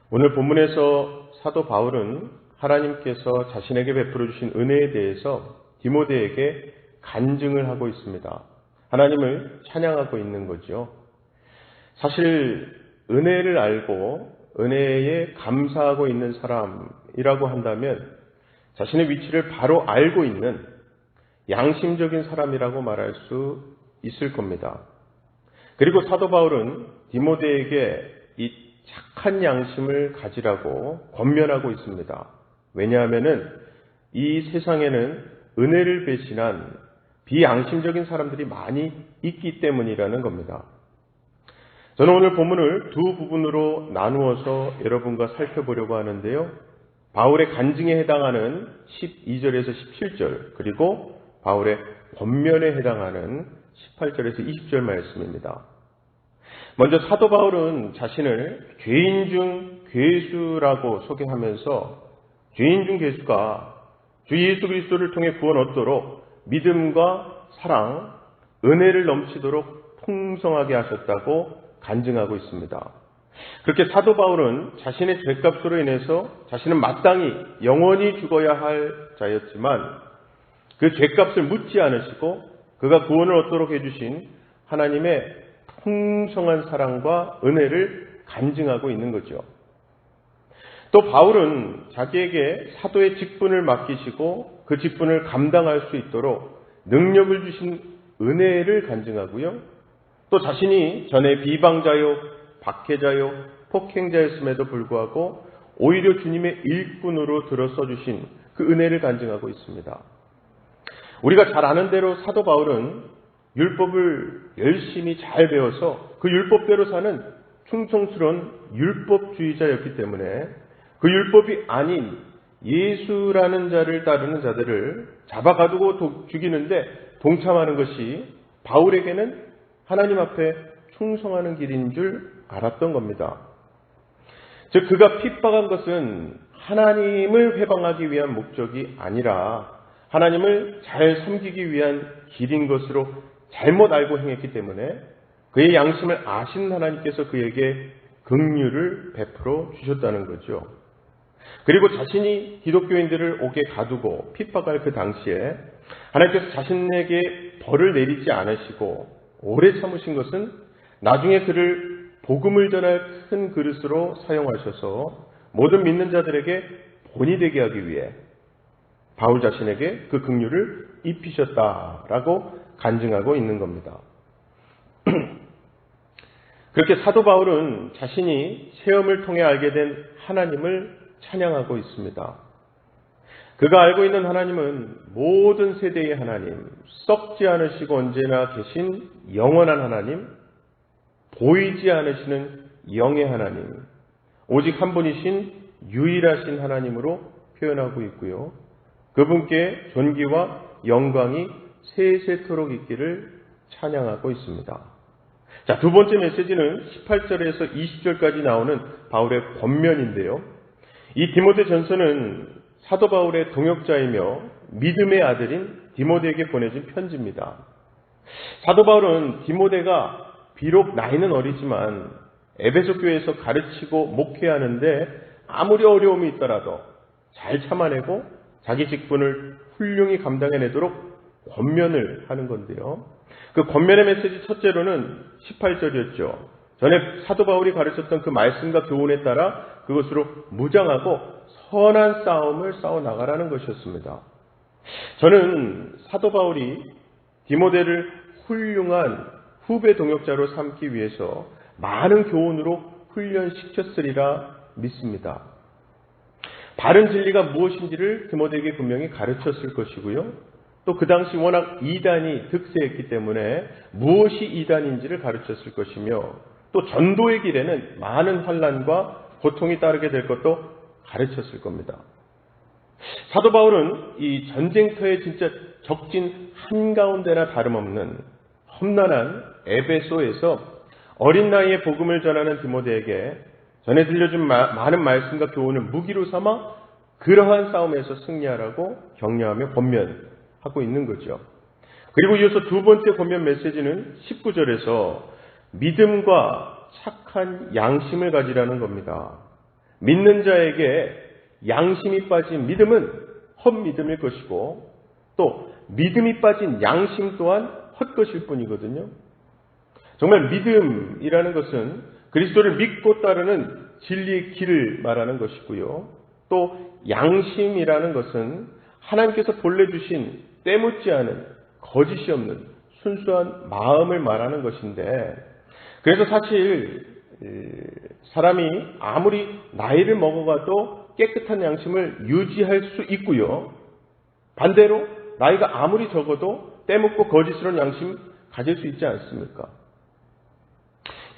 오늘 본문에서 사도 바울은 하나님께서 자신에게 베풀어 주신 은혜에 대해서 디모데에게 간증을 하고 있습니다. 하나님을 찬양하고 있는 거죠. 사실 은혜를 알고 은혜에 감사하고 있는 사람이라고 한다면 자신의 위치를 바로 알고 있는 양심적인 사람이라고 말할 수 있을 겁니다. 그리고 사도 바울은 디모데에게 이 착한 양심을 가지라고 권면하고 있습니다. 왜냐하면 이 세상에는 은혜를 배신한 비양심적인 사람들이 많이 있기 때문이라는 겁니다. 저는 오늘 본문을 두 부분으로 나누어서 여러분과 살펴보려고 하는데요. 바울의 간증에 해당하는 12절에서 17절, 그리고 바울의 권면에 해당하는 18절에서 20절 말씀입니다. 먼저 사도 바울은 자신을 죄인 중 괴수라고 소개하면서 죄인 중 괴수가 주 예수 그리스도를 통해 구원 얻도록 믿음과 사랑, 은혜를 넘치도록 풍성하게 하셨다고 간증하고 있습니다. 그렇게 사도 바울은 자신의 죄값으로 인해서 자신은 마땅히 영원히 죽어야 할 자였지만 그 죄값을 묻지 않으시고 그가 구원을 얻도록 해주신 하나님의 풍성한 사랑과 은혜를 간증하고 있는 거죠. 또 바울은 자기에게 사도의 직분을 맡기시고 그 직분을 감당할 수 있도록 능력을 주신 은혜를 간증하고요. 또 자신이 전에 비방자요, 박해자요, 폭행자였음에도 불구하고 오히려 주님의 일꾼으로 들어서 주신 그 은혜를 간증하고 있습니다. 우리가 잘 아는 대로 사도 바울은 율법을 열심히 잘 배워서 그 율법대로 사는 충성스러운 율법주의자였기 때문에 그 율법이 아닌 예수라는 자를 따르는 자들을 잡아가두고 죽이는데 동참하는 것이 바울에게는 하나님 앞에 충성하는 길인 줄 알았던 겁니다. 즉 그가 핍박한 것은 하나님을 회방하기 위한 목적이 아니라 하나님을 잘 섬기기 위한 길인 것으로 잘못 알고 행했기 때문에 그의 양심을 아신 하나님께서 그에게 긍휼을 베풀어 주셨다는 거죠. 그리고 자신이 기독교인들을 옥에 가두고 핍박할 그 당시에 하나님께서 자신에게 벌을 내리지 않으시고 오래 참으신 것은 나중에 그를 복음을 전할 큰 그릇으로 사용하셔서 모든 믿는 자들에게 본이 되게 하기 위해 바울 자신에게 그 긍휼을 입히셨다라고 간증하고 있는 겁니다. 그렇게 사도 바울은 자신이 체험을 통해 알게 된 하나님을 찬양하고 있습니다. 그가 알고 있는 하나님은 모든 세대의 하나님, 썩지 않으시고 언제나 계신 영원한 하나님, 보이지 않으시는 영의 하나님, 오직 한 분이신 유일하신 하나님으로 표현하고 있고요. 그분께 존귀와 영광이 세세토록 있기를 찬양하고 있습니다. 자, 두 번째 메시지는 18절에서 20절까지 나오는 바울의 권면인데요. 이 디모데 전서는 사도 바울의 동역자이며 믿음의 아들인 디모데에게 보내진 편지입니다. 사도 바울은 디모데가 비록 나이는 어리지만 에베소 교회에서 가르치고 목회하는데 아무리 어려움이 있더라도 잘 참아내고 자기 직분을 훌륭히 감당해내도록 권면을 하는 건데요. 그 권면의 메시지 첫째로는 18절이었죠. 전에 사도 바울이 가르쳤던 그 말씀과 교훈에 따라 그것으로 무장하고 선한 싸움을 싸워나가라는 것이었습니다. 저는 사도 바울이 디모데를 훌륭한 후배 동역자로 삼기 위해서 많은 교훈으로 훈련시켰으리라 믿습니다. 바른 진리가 무엇인지를 디모데에게 분명히 가르쳤을 것이고요. 또 그 당시 워낙 이단이 득세했기 때문에 무엇이 이단인지를 가르쳤을 것이며 또 전도의 길에는 많은 환난과 고통이 따르게 될 것도 가르쳤을 겁니다. 사도 바울은 이 전쟁터에 진짜 적진 한가운데나 다름없는 험난한 에베소에서 어린 나이에 복음을 전하는 디모데에게 전에 들려준 많은 말씀과 교훈을 무기로 삼아 그러한 싸움에서 승리하라고 격려하며 권면하고 있는 거죠. 그리고 이어서 두 번째 권면 메시지는 19절에서 믿음과 착한 양심을 가지라는 겁니다. 믿는 자에게 양심이 빠진 믿음은 헛믿음일 것이고 또 믿음이 빠진 양심 또한 헛것일 뿐이거든요. 정말 믿음이라는 것은 그리스도를 믿고 따르는 진리의 길을 말하는 것이고요. 또 양심이라는 것은 하나님께서 본래 주신 때묻지 않은 거짓이 없는 순수한 마음을 말하는 것인데, 그래서 사실 사람이 아무리 나이를 먹어가도 깨끗한 양심을 유지할 수 있고요. 반대로 나이가 아무리 적어도 때묻고 거짓스러운 양심 가질 수 있지 않습니까?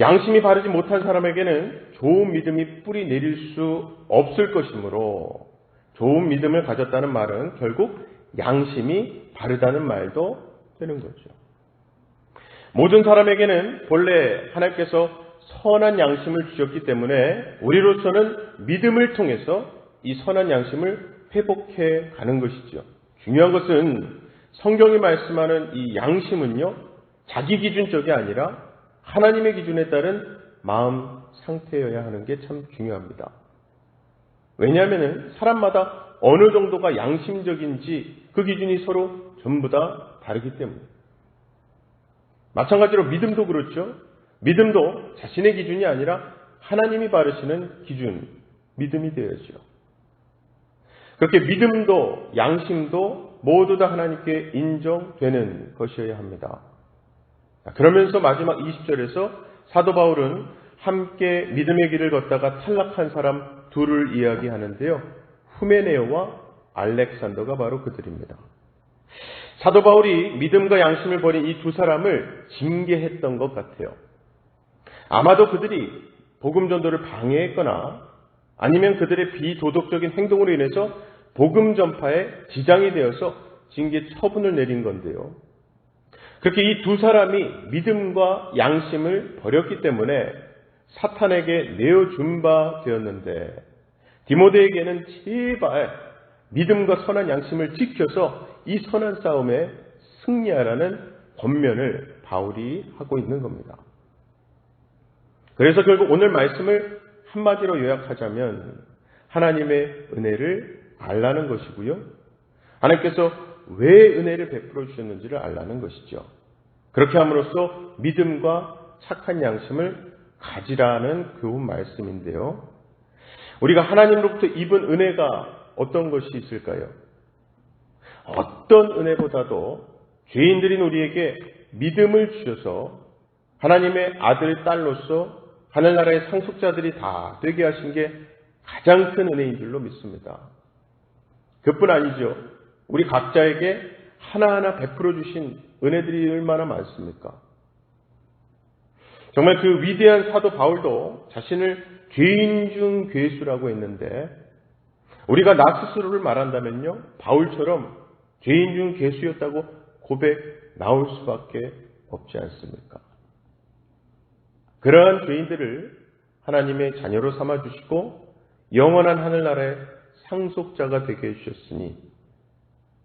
양심이 바르지 못한 사람에게는 좋은 믿음이 뿌리 내릴 수 없을 것이므로 좋은 믿음을 가졌다는 말은 결국 양심이 바르다는 말도 되는 거죠. 모든 사람에게는 본래 하나님께서 선한 양심을 주셨기 때문에 우리로서는 믿음을 통해서 이 선한 양심을 회복해 가는 것이죠. 중요한 것은 성경이 말씀하는 이 양심은요, 자기 기준적이 아니라 하나님의 기준에 따른 마음 상태여야 하는 게 참 중요합니다. 왜냐하면 사람마다 어느 정도가 양심적인지 그 기준이 서로 전부 다 다르기 때문에. 마찬가지로 믿음도 그렇죠. 믿음도 자신의 기준이 아니라 하나님이 바르시는 기준, 믿음이 되어야죠. 그렇게 믿음도 양심도 모두 다 하나님께 인정되는 것이어야 합니다. 그러면서 마지막 20절에서 사도 바울은 함께 믿음의 길을 걷다가 탈락한 사람 둘을 이야기하는데요. 후메네오와 알렉산더가 바로 그들입니다. 사도 바울이 믿음과 양심을 버린 이 두 사람을 징계했던 것 같아요. 아마도 그들이 복음 전도를 방해했거나 아니면 그들의 비도덕적인 행동으로 인해서 복음 전파에 지장이 되어서 징계 처분을 내린 건데요. 그렇게 이 두 사람이 믿음과 양심을 버렸기 때문에 사탄에게 내어준 바 되었는데, 디모데에게는 제발 믿음과 선한 양심을 지켜서 이 선한 싸움에 승리하라는 권면을 바울이 하고 있는 겁니다. 그래서 결국 오늘 말씀을 한마디로 요약하자면 하나님의 은혜를 알라는 것이고요. 하나님께서 왜 은혜를 베풀어 주셨는지를 알라는 것이죠. 그렇게 함으로써 믿음과 착한 양심을 가지라는 교훈 말씀인데요. 우리가 하나님으로부터 입은 은혜가 어떤 것이 있을까요? 어떤 은혜보다도 죄인들인 우리에게 믿음을 주셔서 하나님의 아들, 딸로서 하늘나라의 상속자들이 다 되게 하신 게 가장 큰 은혜인 줄로 믿습니다. 그뿐 아니죠. 우리 각자에게 하나하나 베풀어 주신 은혜들이 얼마나 많습니까? 정말 그 위대한 사도 바울도 자신을 죄인 중 괴수라고 했는데, 우리가 나 스스로를 말한다면요, 바울처럼 죄인 중 괴수였다고 고백 나올 수밖에 없지 않습니까? 그러한 죄인들을 하나님의 자녀로 삼아주시고 영원한 하늘나라의 상속자가 되게 해주셨으니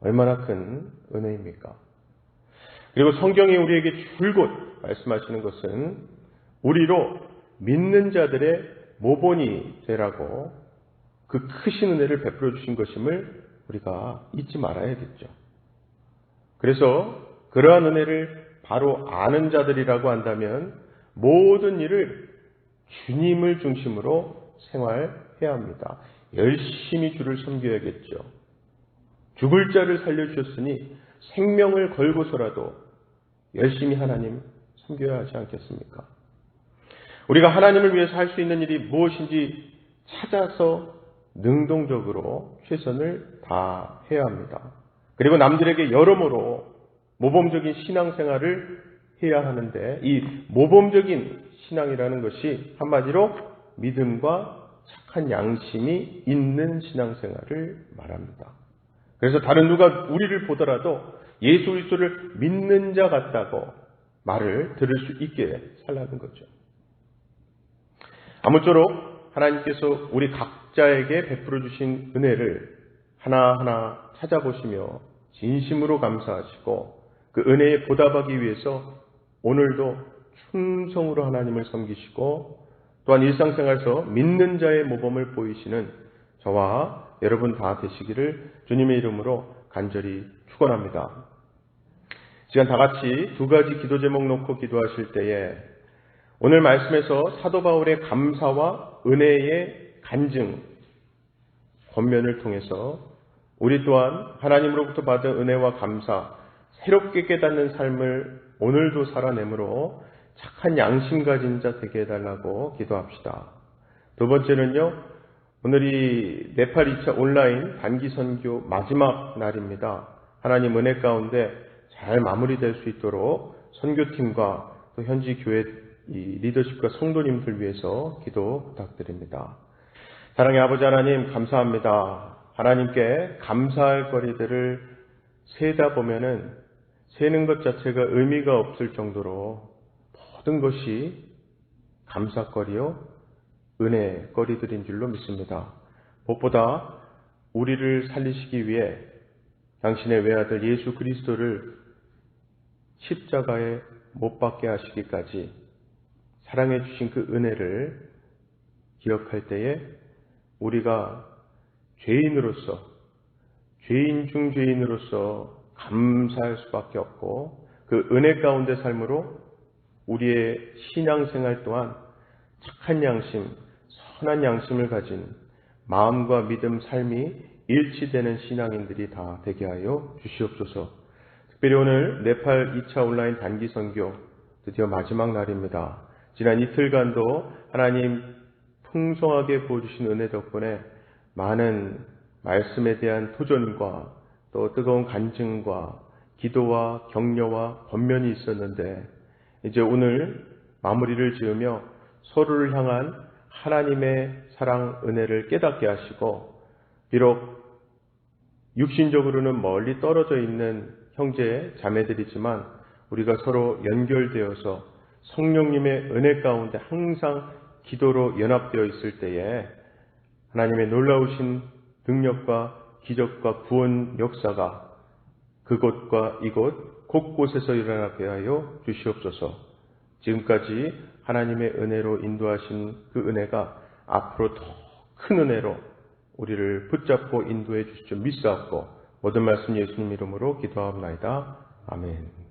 얼마나 큰 은혜입니까? 그리고 성경이 우리에게 줄곧 말씀하시는 것은 우리로 믿는 자들의 모본이 되라고 그 크신 은혜를 베풀어 주신 것임을 우리가 잊지 말아야겠죠. 그래서 그러한 은혜를 바로 아는 자들이라고 한다면 모든 일을 주님을 중심으로 생활해야 합니다. 열심히 주를 섬겨야겠죠. 죽을 자를 살려주셨으니 생명을 걸고서라도 열심히 하나님 섬겨야 하지 않겠습니까? 우리가 하나님을 위해서 할 수 있는 일이 무엇인지 찾아서 능동적으로 최선을 다해야 합니다. 그리고 남들에게 여러모로 모범적인 신앙생활을 해야 하는데, 이 모범적인 신앙이라는 것이 한마디로 믿음과 착한 양심이 있는 신앙생활을 말합니다. 그래서 다른 누가 우리를 보더라도 예수 그리스도를 믿는 자 같다고 말을 들을 수 있게 살라는 거죠. 아무쪼록 하나님께서 우리 각자에게 베풀어 주신 은혜를 하나하나 찾아보시며 진심으로 감사하시고 그 은혜에 보답하기 위해서 오늘도 충성으로 하나님을 섬기시고 또한 일상생활에서 믿는 자의 모범을 보이시는 저와 여러분 다 되시기를 주님의 이름으로 간절히 축원합니다. 시간 다 같이 두 가지 기도 제목 놓고 기도하실 때에 오늘 말씀에서 사도 바울의 감사와 은혜의 간증 권면을 통해서 우리 또한 하나님으로부터 받은 은혜와 감사, 새롭게 깨닫는 삶을 오늘도 살아내므로 착한 양심 가진 자 되게 해달라고 기도합시다. 두 번째는요, 오늘이 네팔 2차 온라인 단기 선교 마지막 날입니다. 하나님 은혜 가운데 잘 마무리될 수 있도록 선교팀과 또 현지 교회 리더십과 성도님들 위해서 기도 부탁드립니다. 사랑의 아버지 하나님 감사합니다. 하나님께 감사할 거리들을 세다 보면은 세는 것 자체가 의미가 없을 정도로 모든 것이 감사거리요 은혜거리들인 줄로 믿습니다. 무엇보다 우리를 살리시기 위해 당신의 외아들 예수 그리스도를 십자가에 못 박게 하시기까지 사랑해 주신 그 은혜를 기억할 때에 우리가 죄인으로서 죄인 중 죄인으로서 감사할 수밖에 없고 그 은혜 가운데 삶으로 우리의 신앙생활 또한 착한 양심, 선한 양심을 가진 마음과 믿음, 삶이 일치되는 신앙인들이 다 되게 하여 주시옵소서. 특별히 오늘 네팔 2차 온라인 단기 선교 드디어 마지막 날입니다. 지난 이틀간도 하나님 풍성하게 부어주신 은혜 덕분에 많은 말씀에 대한 도전과 또 뜨거운 간증과 기도와 격려와 권면이 있었는데 이제 오늘 마무리를 지으며 서로를 향한 하나님의 사랑 은혜를 깨닫게 하시고 비록 육신적으로는 멀리 떨어져 있는 형제 자매들이지만 우리가 서로 연결되어서 성령님의 은혜 가운데 항상 기도로 연합되어 있을 때에 하나님의 놀라우신 능력과 기적과 구원 역사가 그곳과 이곳 곳곳에서 일어나게 하여 주시옵소서. 지금까지 하나님의 은혜로 인도하신 그 은혜가 앞으로 더 큰 은혜로 우리를 붙잡고 인도해 주실 줄 믿사옵고 모든 말씀 예수님 이름으로 기도하옵나이다. 아멘.